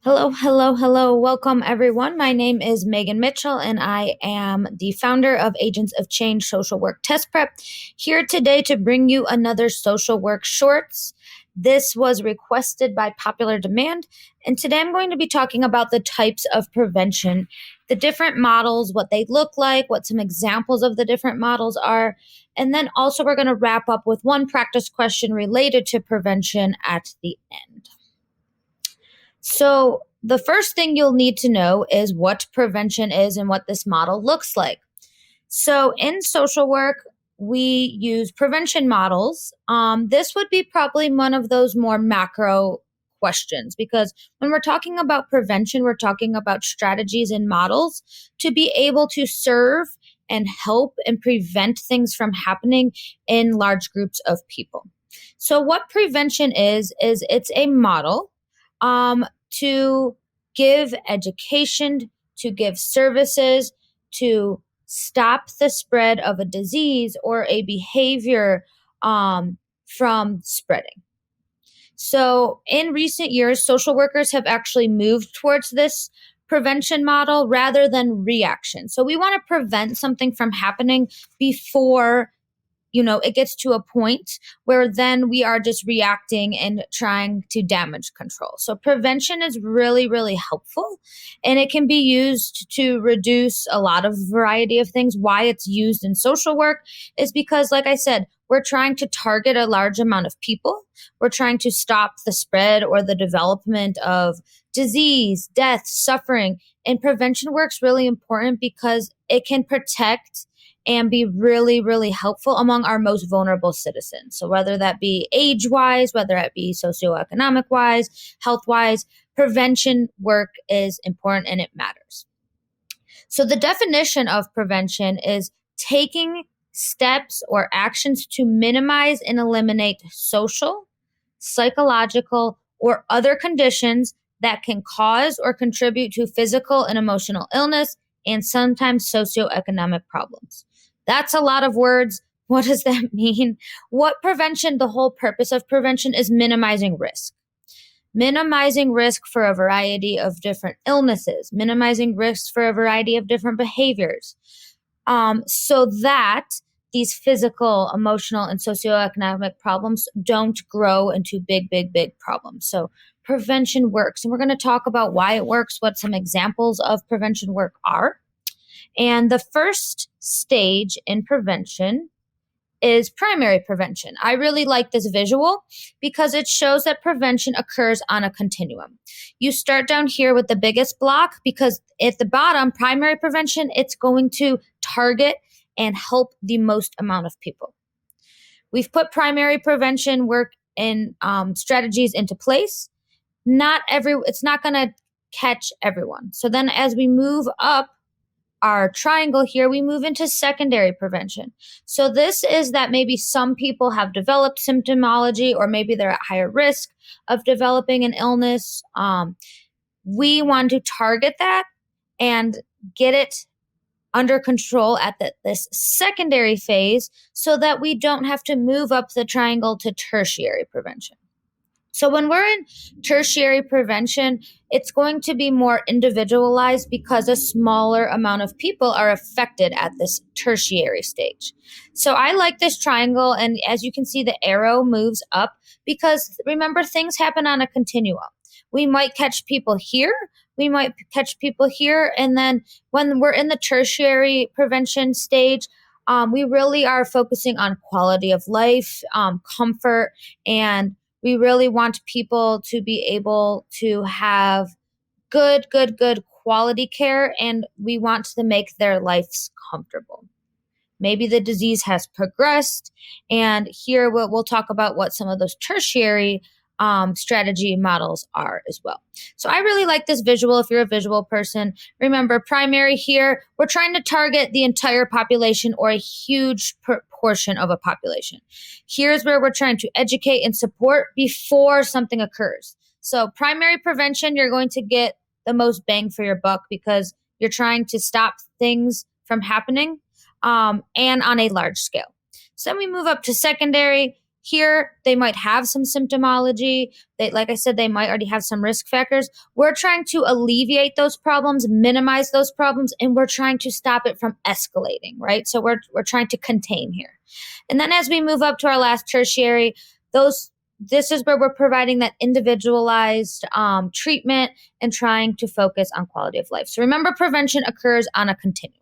Hello, hello, hello. Welcome, everyone. My name is Megan Mitchell, and I am the founder of Agents of Change Social Work Test Prep, here today to bring you another social work shorts. This was requested by popular demand, and today I'm going to be talking about the types of prevention, the different models, what they look like, what some examples of the different models are, and then also we're going to wrap up with one practice question related to prevention at the end. So the first thing you'll need to know is what prevention is and what this model looks like. So in social work, we use prevention models. This would be probably one of those more macro questions because when we're talking about prevention, we're talking about strategies and models to be able to serve and help and prevent things from happening in large groups of people. So what prevention is it's a model to give education, to give services, to stop the spread of a disease or a behavior from spreading. So in recent years, social workers have actually moved towards this prevention model rather than reaction. So we want to prevent something from happening before it gets to a point where then we are just reacting and trying to damage control. So prevention is really, really helpful, and it can be used to reduce a lot of variety of things. Why it's used in social work is because, like I said, we're trying to target a large amount of people. We're trying to stop the spread or the development of disease, death, suffering. And prevention work's really important because it can protect and be really, really helpful among our most vulnerable citizens. So whether that be age-wise, whether that be socioeconomic-wise, health-wise, prevention work is important and it matters. So the definition of prevention is taking steps or actions to minimize and eliminate social, psychological, or other conditions that can cause or contribute to physical and emotional illness and sometimes socioeconomic problems. That's a lot of words. What does that mean? The whole purpose of prevention is minimizing risk. Minimizing risk for a variety of different illnesses, minimizing risks for a variety of different behaviors, so that these physical, emotional, and socioeconomic problems don't grow into big, big, big problems. So prevention works. And we're going to talk about why it works, what some examples of prevention work are. And the first stage in prevention is primary prevention. I really like this visual because it shows that prevention occurs on a continuum. You start down here with the biggest block because at the bottom, primary prevention, it's going to target and help the most amount of people. We've put primary prevention work and strategies into place. It's not going to catch everyone. So then as we move up our triangle here, we move into secondary prevention. So this is that maybe some people have developed symptomology or maybe they're at higher risk of developing an illness. We want to target that and get it under control at this secondary phase so that we don't have to move up the triangle to tertiary prevention. So when we're in tertiary prevention, it's going to be more individualized because a smaller amount of people are affected at this tertiary stage. So I like this triangle, and as you can see, the arrow moves up because remember, things happen on a continuum. We might catch people here, we might catch people here, and then when we're in the tertiary prevention stage, we really are focusing on quality of life, comfort, and we really want people to be able to have good quality care, and we want to make their lives comfortable. Maybe the disease has progressed, and here we'll talk about what some of those tertiary strategy models are as well. So I really like this visual if you're a visual person. Remember, primary here, we're trying to target the entire population or a huge portion of a population. Here's where we're trying to educate and support before something occurs. So primary prevention, you're going to get the most bang for your buck because you're trying to stop things from happening and on a large scale. So then we move up to secondary. Here, they might have some symptomology. Like I said, they might already have some risk factors. We're trying to alleviate those problems, minimize those problems, and we're trying to stop it from escalating, right? So we're trying to contain here. And then as we move up to our last tertiary, this is where we're providing that individualized treatment and trying to focus on quality of life. So remember, prevention occurs on a continuum.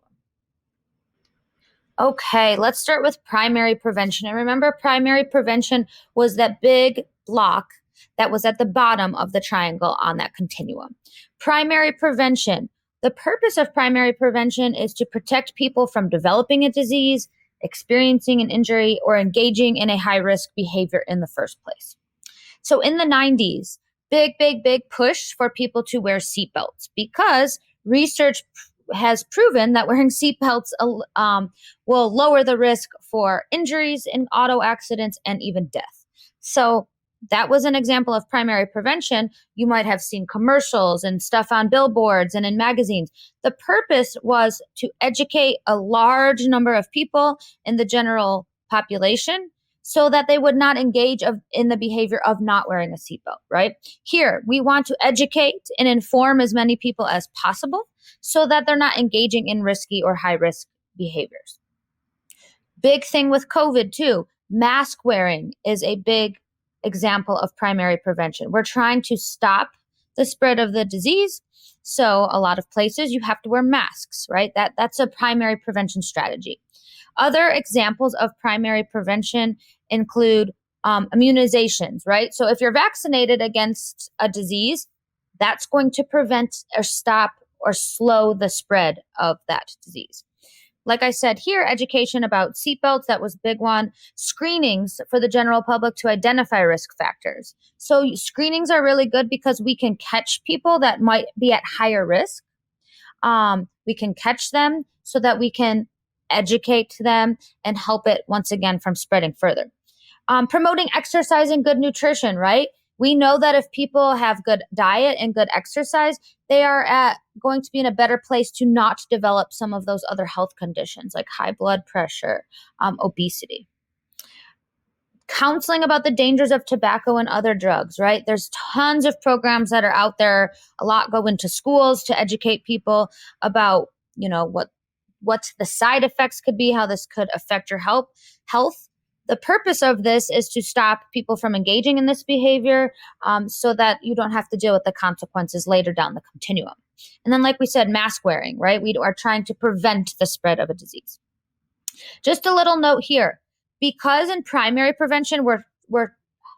Okay, let's start with primary prevention. And remember, primary prevention was that big block that was at the bottom of the triangle on that continuum. Primary prevention. The purpose of primary prevention is to protect people from developing a disease, experiencing an injury, or engaging in a high-risk behavior in the first place. So in the 90s, big push for people to wear seatbelts because research has proven that wearing seatbelts will lower the risk for injuries in auto accidents and even death. So that was an example of primary prevention. You might have seen commercials and stuff on billboards and in magazines. The purpose was to educate a large number of people in the general population so that they would not engage in the behavior of not wearing a seatbelt, right? Here, we want to educate and inform as many people as possible so that they're not engaging in risky or high-risk behaviors. Big thing with COVID too, mask wearing is a big example of primary prevention. We're trying to stop the spread of the disease. So a lot of places you have to wear masks, right? That's a primary prevention strategy. Other examples of primary prevention include immunizations, right? So if you're vaccinated against a disease, that's going to prevent or stop or slow the spread of that disease. Like I said here, education about seatbelts, that was a big one. Screenings for the general public to identify risk factors. So screenings are really good because we can catch people that might be at higher risk. We can catch them so that we can educate them and help it once again from spreading further. Promoting exercise and good nutrition, right? We know that if people have good diet and good exercise, they are going to be in a better place to not develop some of those other health conditions like high blood pressure, obesity. Counseling about the dangers of tobacco and other drugs, right? There's tons of programs that are out there. A lot go into schools to educate people about, what the side effects could be, how this could affect your health. The purpose of this is to stop people from engaging in this behavior so that you don't have to deal with the consequences later down the continuum. And then, like we said, mask wearing, right? We are trying to prevent the spread of a disease. Just a little note here, because in primary prevention, we're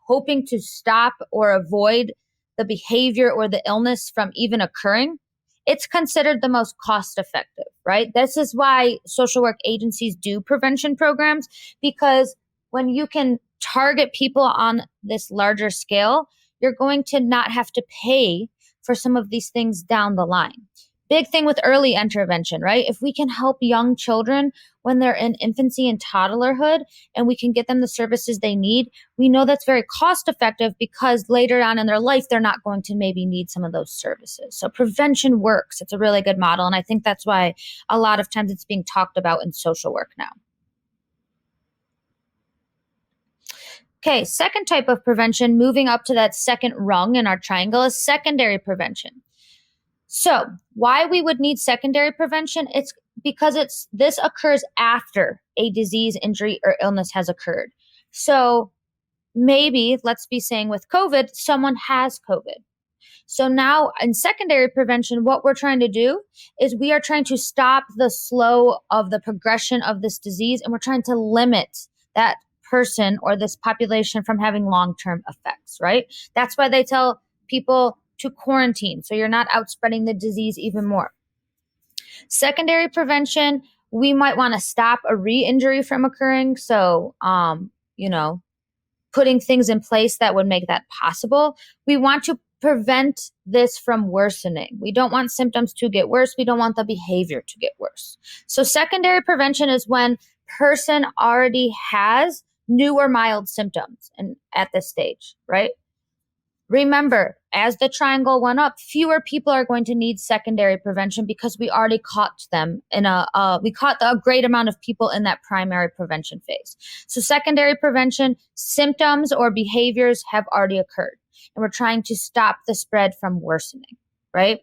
hoping to stop or avoid the behavior or the illness from even occurring. It's considered the most cost effective, right? This is why social work agencies do prevention programs, because when you can target people on this larger scale, you're going to not have to pay for some of these things down the line. Big thing with early intervention, right? If we can help young children when they're in infancy and toddlerhood and we can get them the services they need, we know that's very cost effective because later on in their life, they're not going to maybe need some of those services. So prevention works. It's a really good model. And I think that's why a lot of times it's being talked about in social work now. Okay, second type of prevention, moving up to that second rung in our triangle, is secondary prevention. So why we would need secondary prevention? It's because this occurs after a disease, injury, or illness has occurred. So maybe, let's be saying with COVID, someone has COVID. So now in secondary prevention, what we're trying to do is we are trying to stop the slow of the progression of this disease, and we're trying to limit that person or this population from having long-term effects, right? That's why they tell people to quarantine, so you're not out spreading the disease even more. Secondary prevention, we might want to stop a re-injury from occurring. So, putting things in place that would make that possible. We want to prevent this from worsening. We don't want symptoms to get worse. We don't want the behavior to get worse. So secondary prevention is when person already has new or mild symptoms and at this stage, right? Remember, as the triangle went up, fewer people are going to need secondary prevention because we already caught them we caught a great amount of people in that primary prevention phase. So secondary prevention, symptoms or behaviors have already occurred, and we're trying to stop the spread from worsening, right?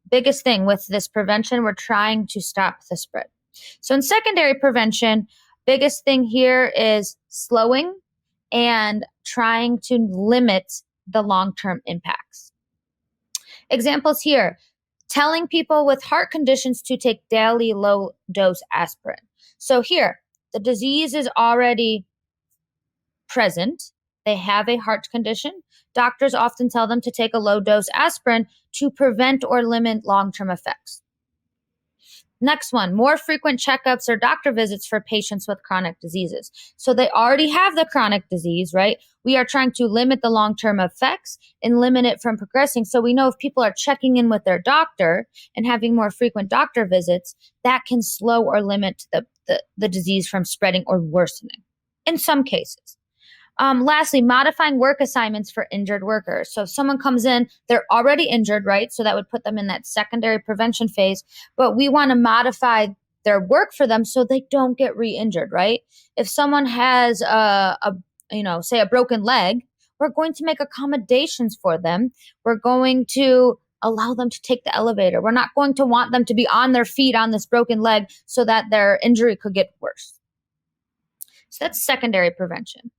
Biggest thing with this prevention, we're trying to stop the spread. So in secondary prevention, biggest thing here is slowing and trying to limit the long-term impacts. Examples here, telling people with heart conditions to take daily low-dose aspirin. So here, the disease is already present. They have a heart condition. Doctors often tell them to take a low-dose aspirin to prevent or limit long-term effects. Next one, more frequent checkups or doctor visits for patients with chronic diseases. So they already have the chronic disease, right? We are trying to limit the long-term effects and limit it from progressing. So we know if people are checking in with their doctor and having more frequent doctor visits, that can slow or limit the disease from spreading or worsening in some cases. Lastly, modifying work assignments for injured workers. So if someone comes in, they're already injured, right? So that would put them in that secondary prevention phase, but we want to modify their work for them so they don't get re-injured, right? If someone has say a broken leg, we're going to make accommodations for them. We're going to allow them to take the elevator. We're not going to want them to be on their feet on this broken leg so that their injury could get worse. So that's secondary prevention.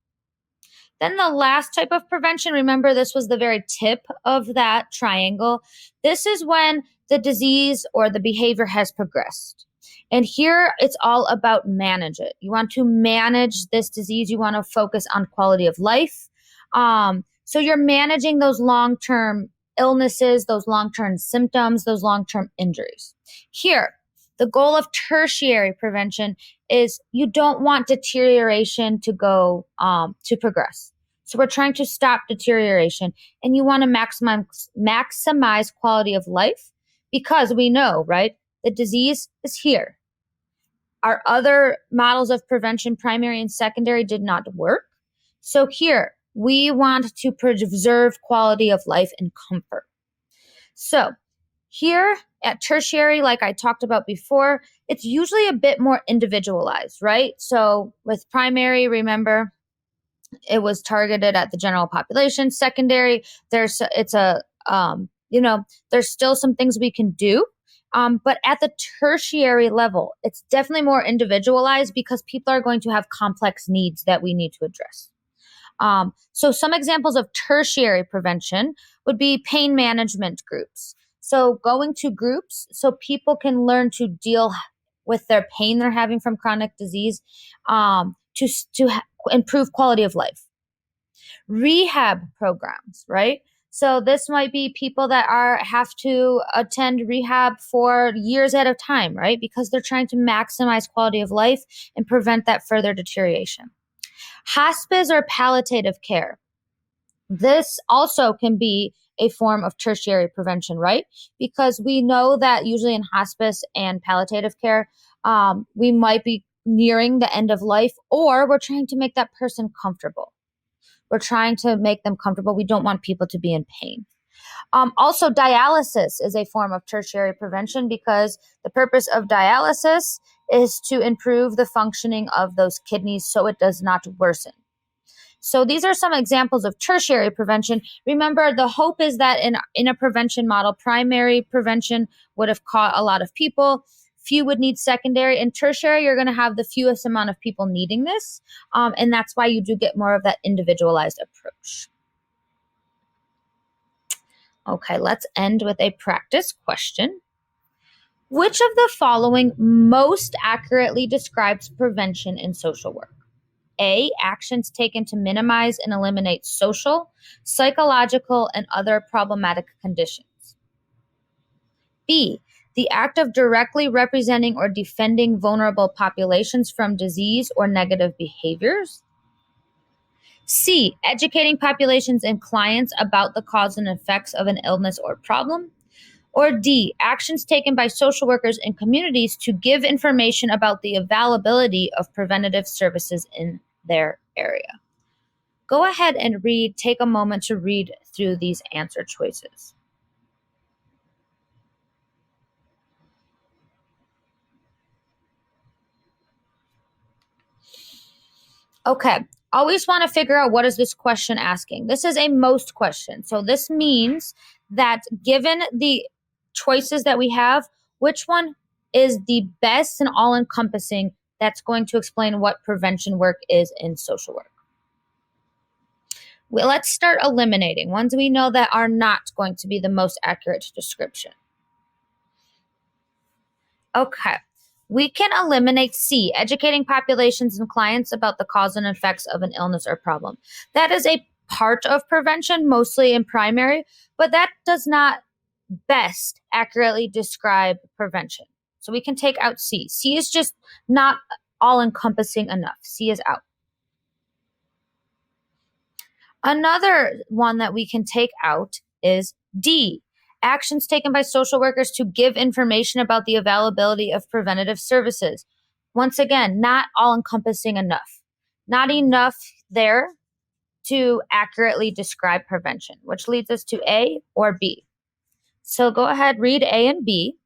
Then the last type of prevention, remember this was the very tip of that triangle. This is when the disease or the behavior has progressed. And here it's all about manage it. You want to manage this disease. You want to focus on quality of life. So you're managing those long-term illnesses, those long-term symptoms, those long-term injuries. Here, the goal of tertiary prevention is you don't want deterioration to go to progress. So we're trying to stop deterioration, and you want to maximize quality of life because we know, right? The disease is here. Our other models of prevention, primary and secondary, did not work. So here, we want to preserve quality of life and comfort. So here at tertiary, like I talked about before, it's usually a bit more individualized, right? So with primary, remember, it was targeted at the general population. Secondary, there's still some things we can do. But at the tertiary level, it's definitely more individualized because people are going to have complex needs that we need to address. So some examples of tertiary prevention would be pain management groups. So going to groups so people can learn to deal with their pain they're having from chronic disease to improve quality of life. Rehab programs, right? So this might be people that have to attend rehab for years at a time, right? Because they're trying to maximize quality of life and prevent that further deterioration. Hospice or palliative care. This also can be a form of tertiary prevention, right? Because we know that usually in hospice and palliative care, we might be nearing the end of life, or we're trying to make that person comfortable. We're trying to make them comfortable. We don't want people to be in pain. Also, dialysis is a form of tertiary prevention because the purpose of dialysis is to improve the functioning of those kidneys so it does not worsen. So these are some examples of tertiary prevention. Remember, the hope is that in a prevention model, primary prevention would have caught a lot of people. Few would need secondary. In tertiary, you're going to have the fewest amount of people needing this. And that's why you do get more of that individualized approach. Okay, let's end with a practice question. Which of the following most accurately describes prevention in social work? A, actions taken to minimize and eliminate social, psychological, and other problematic conditions. B, the act of directly representing or defending vulnerable populations from disease or negative behaviors. C, educating populations and clients about the cause and effects of an illness or problem. Or D, actions taken by social workers in communities to give information about the availability of preventative services in their area. Go ahead and take a moment to read through these answer choices. Okay, always want to figure out what is this question asking. This is a most question. So this means that given the choices that we have, which one is the best and all-encompassing that's going to explain what prevention work is in social work. Well, let's start eliminating ones we know that are not going to be the most accurate description. Okay. We can eliminate C, educating populations and clients about the cause and effects of an illness or problem. That is a part of prevention, mostly in primary, but that does not best accurately describe prevention. So we can take out C. C is just not all-encompassing enough. C is out. Another one that we can take out is D, actions taken by social workers to give information about the availability of preventative services. Once again, not all-encompassing enough. Not enough there to accurately describe prevention, which leads us to A or B. So go ahead, read A and B.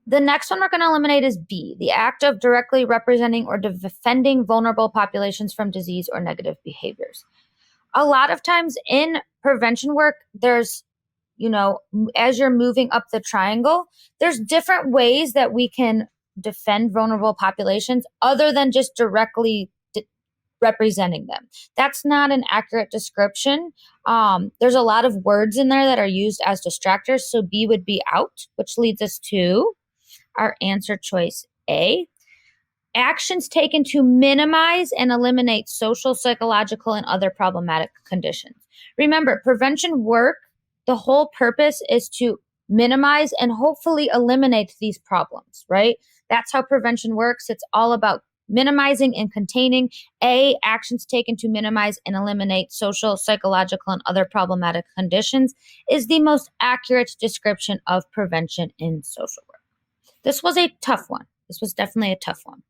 The next one we're going to eliminate is B, the act of directly representing or defending vulnerable populations from disease or negative behaviors. A lot of times in prevention work, there's, as you're moving up the triangle, there's different ways that we can defend vulnerable populations other than just directly representing them. That's not an accurate description. There's a lot of words in there that are used as distractors, so B would be out, which leads us to our answer choice A. Actions taken to minimize and eliminate social, psychological, and other problematic conditions. Remember, prevention work, the whole purpose is to minimize and hopefully eliminate these problems, right? That's how prevention works. It's all about minimizing and containing. A, actions taken to minimize and eliminate social, psychological, and other problematic conditions is the most accurate description of prevention in social work. This was a tough one. This was definitely a tough one.